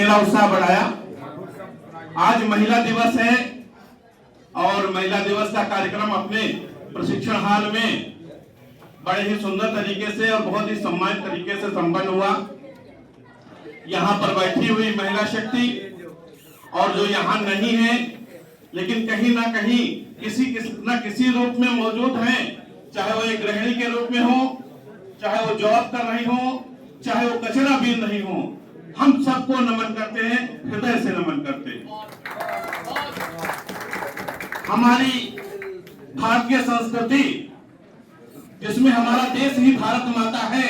मेरा उत्साह बढ़ाया। आज महिला दिवस है और महिला दिवस का कार्यक्रम अपने प्रशिक्षण हाल में बड़े ही सुंदर तरीके से और बहुत ही सम्मानित तरीके से संपन्न हुआ। यहाँ पर बैठी हुई महिला शक्ति और जो यहाँ नहीं है लेकिन कहीं ना कहीं किसी न किसी रूप में मौजूद हैं, चाहे वो एक गृहिणी के रूप में हो, चाहे वो जॉब कर रही हो, चाहे वो कचरा बीन रही हो, हम सबको नमन करते हैं, हृदय से नमन करते हैं। हमारी भारतीय संस्कृति जिसमें हमारा देश ही भारत माता है,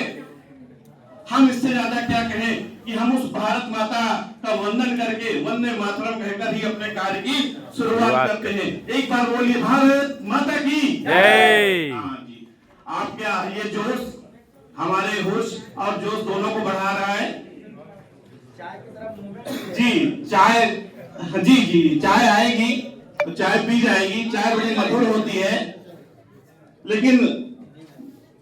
हम इससे ज्यादा क्या कहें कि हम उस भारत माता का वंदन करके वंदे मातरम कहकर ही अपने कार्य की शुरुआत करते हैं। एक बार बोलिए भारत माता की जय। जी, आपके ये जोश हमारे होश और जोश दोनों को बढ़ा रहा है। जी चाय, जी चाय आएगी तो चाय पी जाएगी। चाय बड़ी मधुर होती है, लेकिन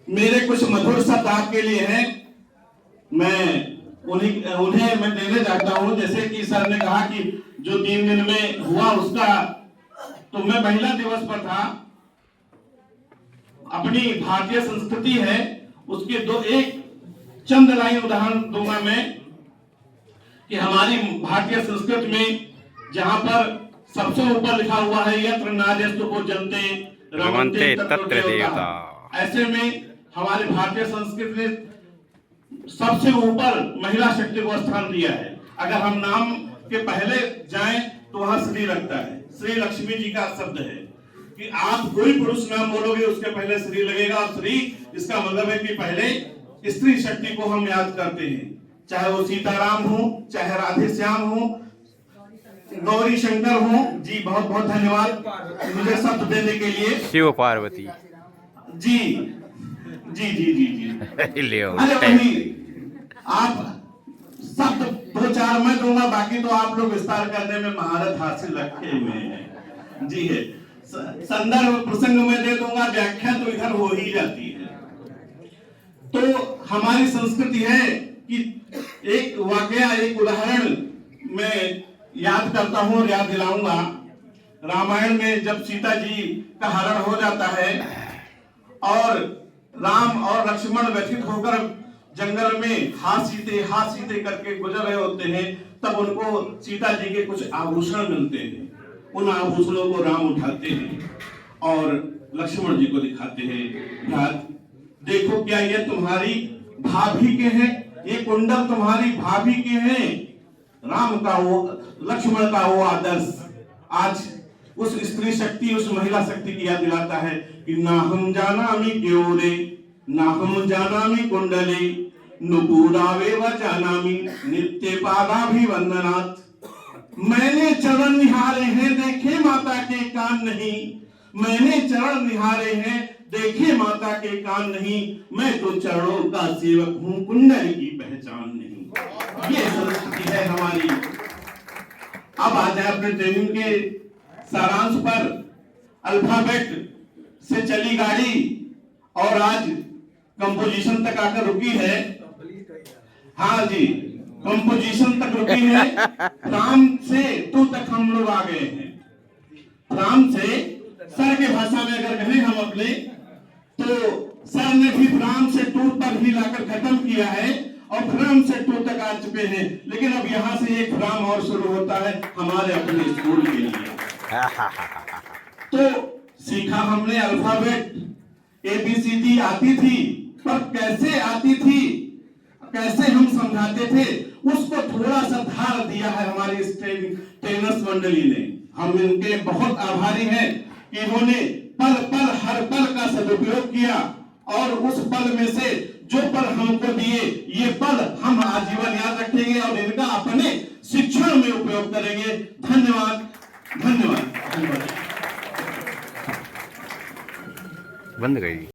मेरे कुछ मधुर शब्द आपके लिए हैं, मैं उन्हें मैं देने जाता हूं। जैसे कि सर ने कहा कि जो 3 दिन में हुआ उसका, तो मैं महिला दिवस पर था। अपनी भारतीय संस्कृति है उसके एक चंद लाइन उदाहरण दूंगा मैं कि हमारी भारतीय संस्कृति में जहां पर सबसे ऊपर लिखा हुआ है यत्र नार्यस्तु पूज्यन्ते रमन्ते तत्र देवता, ऐसे में हमारे भारतीय संस्कृति ने सबसे ऊपर महिला शक्ति को स्थान दिया है। अगर हम नाम के पहले जाएं तो वहां श्री लगता है। श्री लक्ष्मी जी का शब्द है कि आप कोई पुरुष नाम बोलोगे उसके पहले श्री लगेगा, और श्री इसका मतलब है कि पहले स्त्री शक्ति को हम याद करते हैं, चाहे वो सीताराम हो, चाहे राधे श्याम हो, गौरी शंकर हो। जी बहुत बहुत धन्यवाद मुझे शब्द देने के लिए। शिव पार्वती जी जी जी जी जी अरे वही आप शब्द 2-4 मैं दूंगा, बाकी तो आप लोग विस्तार करने में महारत हासिल रखे हुए हैं। जी है, संदर्भ प्रसंग में दे दूंगा, व्याख्या तो इधर हो ही जाती है। तो हमारी संस्कृति है कि एक वाकया, एक उदाहरण मैं याद करता हूं और याद दिलाऊंगा। रामायण में जब सीता जी का हरण हो जाता है और राम और लक्ष्मण व्यथित होकर जंगल में हाथ सीते करके गुजर रहे होते हैं, तब उनको सीता जी के कुछ आभूषण मिलते हैं। उन आभूषणों को राम उठाते हैं और लक्ष्मण जी को दिखाते हैं, देखो क्या ये तुम्हारी भाभी के हैं, ये कुंडल तुम्हारी भाभी के हैं। राम का वो, लक्ष्मण का वो आदर्श आज उस स्त्री शक्ति, उस महिला शक्ति की याद दिलाता है कि ना हम जानामि क्योरे, ना हम जानामि कुंडले, नुपुरावेव जानामि नित्य पादाभिवंदनात्। मैंने चरण निहारे हैं देखे माता के कान नहीं, मैंने चरण निहारे हैं देखे माता के कान नहीं, मैं तो चरणों का सेवक हूँ कुंडली की पहचान नहीं। ये संस्कृति है हमारी। अब आ जाए अपने ट्रेनिंग के सारांश पर। अल्फाबेट से चली गाड़ी और आज कंपोजिशन तक आकर रुकी है। हाँ जी, कंपोजिशन तक रुकी है। राम से तू तक हम लोग आ गए हैं। राम से सर के भाषा में अगर कहें हम अपने, तो सर ने भी राम से टू पर ही लाकर खत्म किया है और फ्राम से टू तक आ चुके हैं। लेकिन अब यहाँ से एक फ्राम और शुरू होता है हमारे अपने स्कूल के लिए। तो सीखा हमने अल्फाबेट, ABCD आती थी, पर कैसे आती थी, कैसे हम समझाते थे, उसको थोड़ा सा धार दिया है हमारी ट्रेनर्स मंडली ने। हम इनके बहुत आभारी हैं कि इन्होंने पल पल हर पल का सदुपयोग किया और उस पल में से जो पल हमको दिए, ये पल हम आजीवन याद रखेंगे और इनका अपने शिक्षण में उपयोग करेंगे। धन्यवाद धन्यवाद। बंद गई।